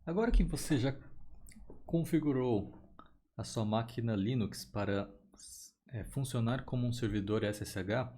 Agora que você já configurou a sua máquina Linux para funcionar como um servidor SSH,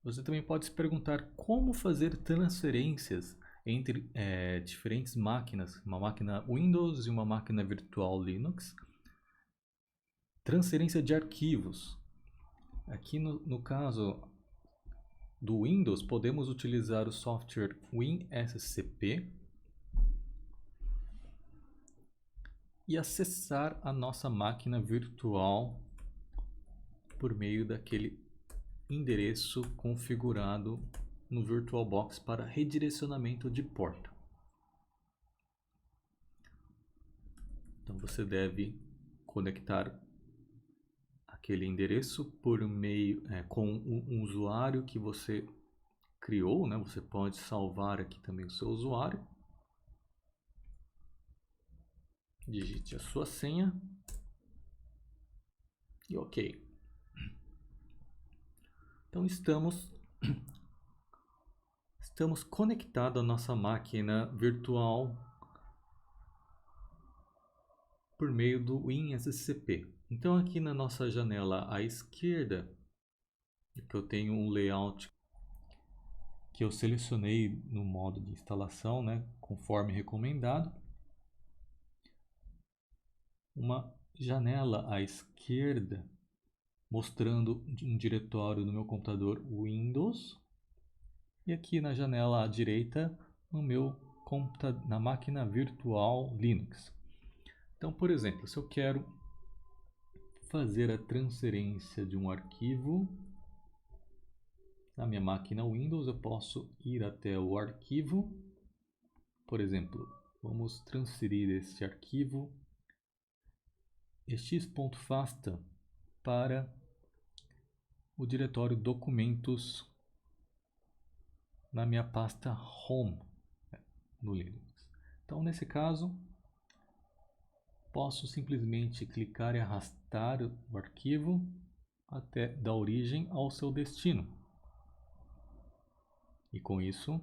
você também pode se perguntar como fazer transferências entre diferentes máquinas, uma máquina Windows e uma máquina virtual Linux. Transferência de arquivos. Aqui no caso do Windows, podemos utilizar o software WinSCP e acessar a nossa máquina virtual por meio daquele endereço configurado no VirtualBox para redirecionamento de porta. Então você deve conectar aquele endereço por meio com um usuário que você criou, né? Você pode salvar aqui também o seu usuário. Digite a sua senha e OK. Então estamos conectados à nossa máquina virtual por meio do WinSCP. Então aqui na nossa janela à esquerda, que eu tenho um layout que eu selecionei no modo de instalação, né, conforme recomendado. Uma janela à esquerda mostrando um diretório no meu computador Windows. E aqui na janela à direita na máquina virtual Linux. Então, por exemplo, se eu quero fazer a transferência de um arquivo na minha máquina Windows, eu posso ir até o arquivo. Por exemplo, vamos transferir este arquivo x.fasta para o diretório documentos na minha pasta Home no Linux. Então, nesse caso, posso simplesmente clicar e arrastar o arquivo até da origem ao seu destino. E com isso,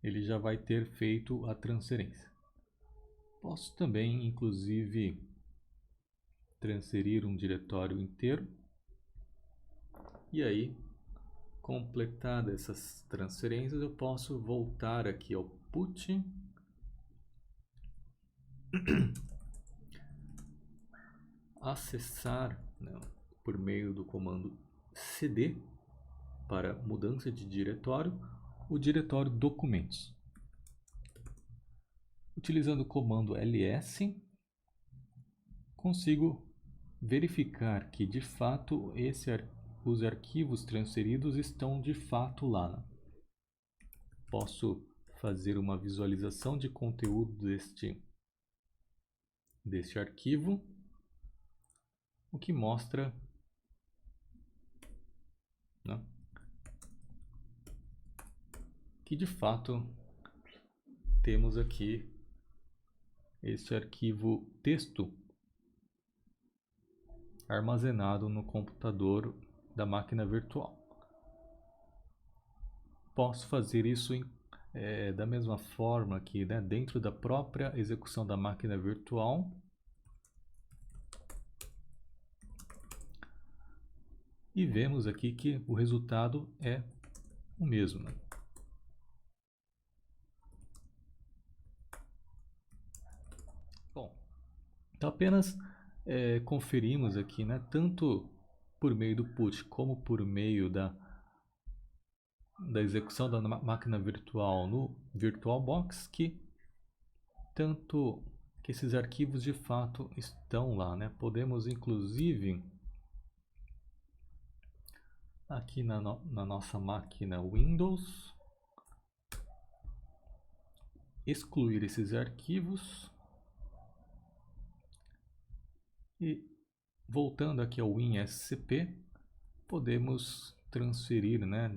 ele já vai ter feito a transferência. Posso também, inclusive, transferir um diretório inteiro. E aí, completadas essas transferências, eu posso voltar aqui ao put, acessar, né, por meio do comando cd para mudança de diretório, o diretório documentos. Utilizando o comando ls, consigo verificar que de fato os arquivos transferidos estão de fato lá. Posso fazer uma visualização de conteúdo deste arquivo, o que mostra, né, que de fato temos aqui este arquivo texto armazenado no computador da máquina virtual. Posso fazer isso da mesma forma que, né, dentro da própria execução da máquina virtual. E vemos aqui que o resultado é o mesmo, né? Bom, então apenas conferimos aqui, né, tanto por meio do put como por meio da execução da máquina virtual no VirtualBox, que esses arquivos de fato estão lá, né? Podemos inclusive aqui na nossa máquina Windows excluir esses arquivos e, voltando aqui ao WinSCP, podemos transferir, né,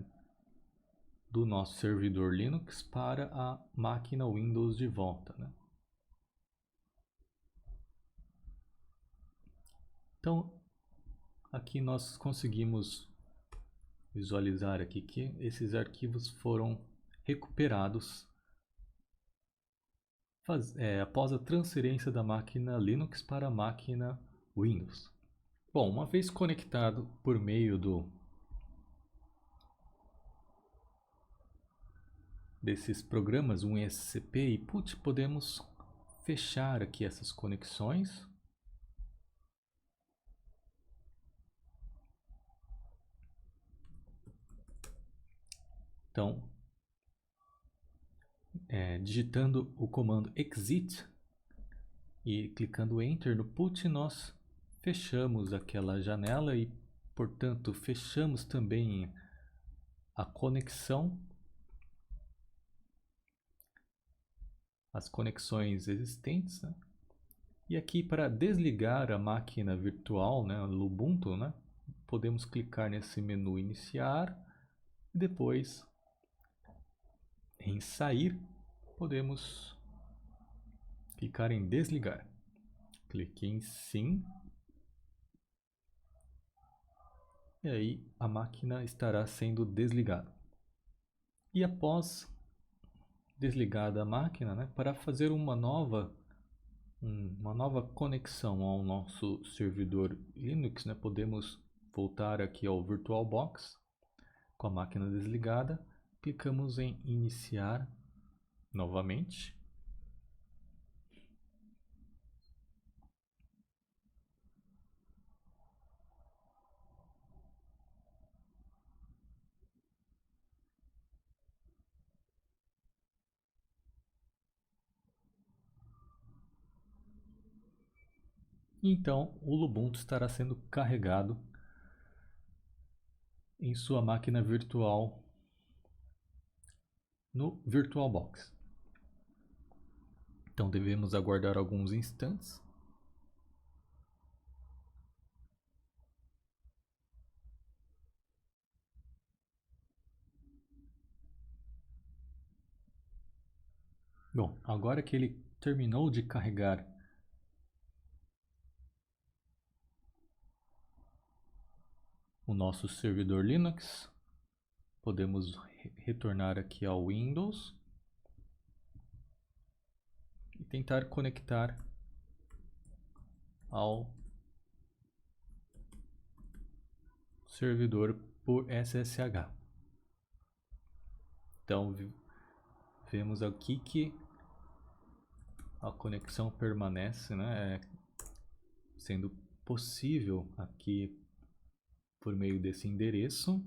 do nosso servidor Linux para a máquina Windows de volta, né? Então, aqui nós conseguimos visualizar aqui que esses arquivos foram recuperados após a transferência da máquina Linux para a máquina Windows. Bom, uma vez conectado por meio desses programas, um SCP e PUT, podemos fechar aqui essas conexões. Então, digitando o comando exit e clicando enter no PUT, nós fechamos aquela janela e, portanto, fechamos também a conexão, as conexões existentes, né? E aqui, para desligar a máquina virtual, né, o Ubuntu, né, podemos clicar nesse menu iniciar e depois em sair podemos clicar em desligar. Clique em sim e aí a máquina estará sendo desligada. E após desligada a máquina, né, para fazer uma nova conexão ao nosso servidor Linux, né, podemos voltar aqui ao VirtualBox com a máquina desligada, clicamos em iniciar novamente. Então, o Ubuntu estará sendo carregado em sua máquina virtual no VirtualBox. Então, devemos aguardar alguns instantes. Bom, agora que ele terminou de carregar o nosso servidor Linux, podemos retornar aqui ao Windows e tentar conectar ao servidor por SSH. Então, vemos aqui que a conexão permanece, né, sendo possível aqui por meio desse endereço.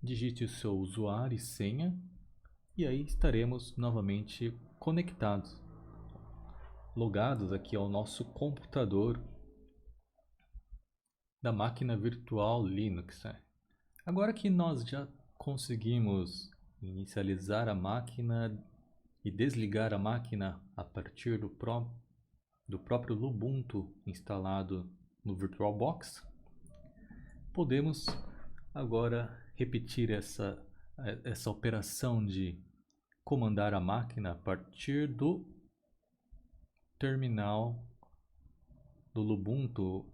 Digite o seu usuário e senha e aí estaremos novamente conectados, logados aqui ao nosso computador da máquina virtual Linux. Agora que nós já conseguimos inicializar a máquina e desligar a máquina a partir do próprio Ubuntu instalado no VirtualBox, podemos agora repetir essa operação de comandar a máquina a partir do terminal do Ubuntu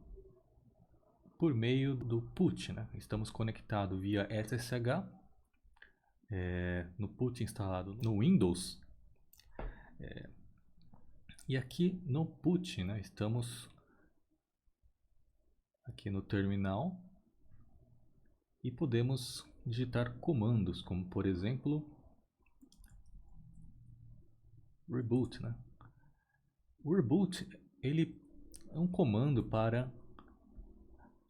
por meio do PUT, né? Estamos conectados via SSH no PUT instalado no Windows. E aqui no PUT, né, estamos aqui no terminal e podemos digitar comandos, como por exemplo reboot, né? O reboot, ele é um comando para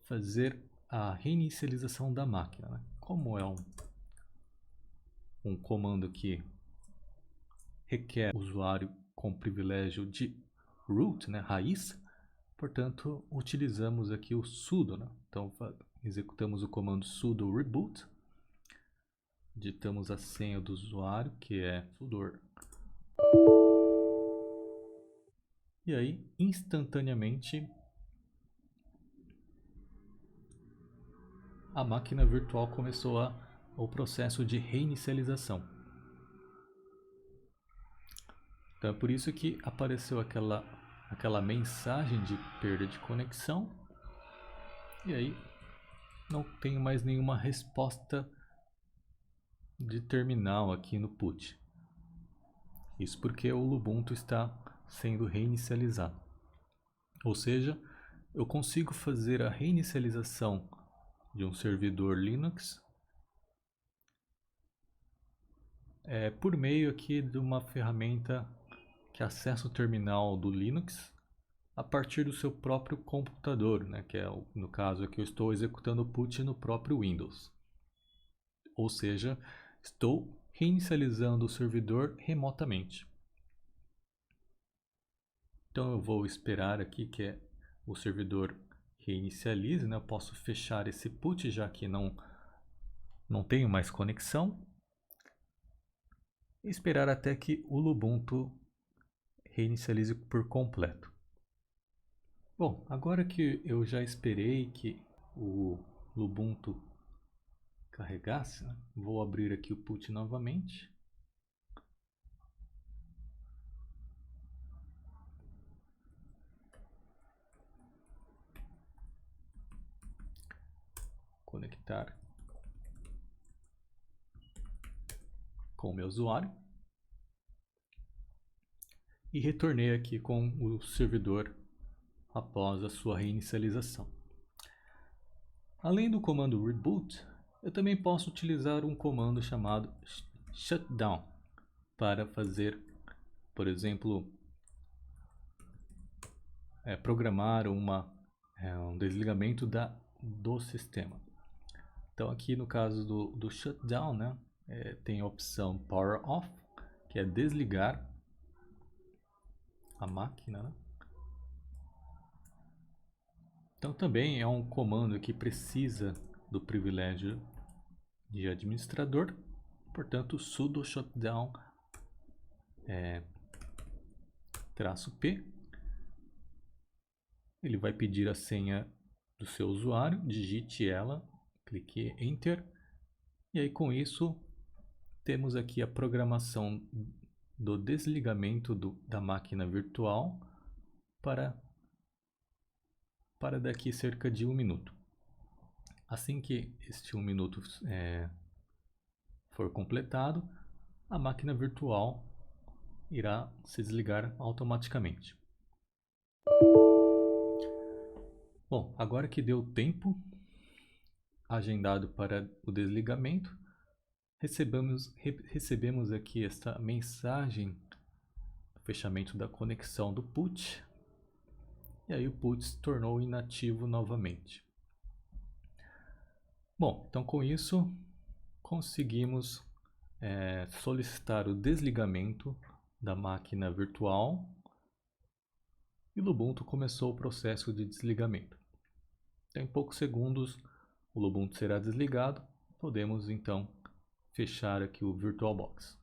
fazer a reinicialização da máquina, né? Como é um comando que requer usuário com privilégio de root, né, raiz, portanto utilizamos aqui o sudo, né? Então executamos o comando sudo reboot, digitamos a senha do usuário, que é sudo, e aí instantaneamente a máquina virtual começou o processo de reinicialização. Então é por isso que apareceu aquela mensagem de perda de conexão. E aí não tenho mais nenhuma resposta de terminal aqui no PUT. Isso porque o Ubuntu está sendo reinicializado. Ou seja, eu consigo fazer a reinicialização de um servidor Linux por meio aqui de uma ferramenta que acessa o terminal do Linux a partir do seu próprio computador, né? Que é, no caso aqui eu estou executando o put no próprio Windows. Ou seja, estou reinicializando o servidor remotamente. Então eu vou esperar aqui que o servidor reinicialize, né? Eu posso fechar esse put já que não tenho mais conexão. E esperar até que o Ubuntu reinicialize por completo. Bom, agora que eu já esperei que o Ubuntu carregasse, né? Vou abrir aqui o put novamente. Conectar com o meu usuário. E retornei aqui com o servidor após a sua reinicialização. Além do comando reboot, eu também posso utilizar um comando chamado shutdown para fazer, por exemplo, programar um desligamento do sistema. Então aqui no caso do shutdown, né, tem a opção power off, que é desligar a máquina, né? Então também é um comando que precisa do privilégio de administrador, portanto sudo shutdown -p. Ele vai pedir a senha do seu usuário, digite ela, clique Enter, e aí com isso temos aqui a programação do desligamento da máquina virtual para daqui cerca de 1 minuto. Assim que este 1 minuto for completado, a máquina virtual irá se desligar automaticamente. Bom, agora que deu tempo agendado para o desligamento, recebemos aqui esta mensagem do fechamento da conexão do put, e aí o put se tornou inativo novamente. Bom, então com isso conseguimos solicitar o desligamento da máquina virtual e o Ubuntu começou o processo de desligamento. Então, em poucos segundos o Ubuntu será desligado, podemos então fechar aqui o VirtualBox.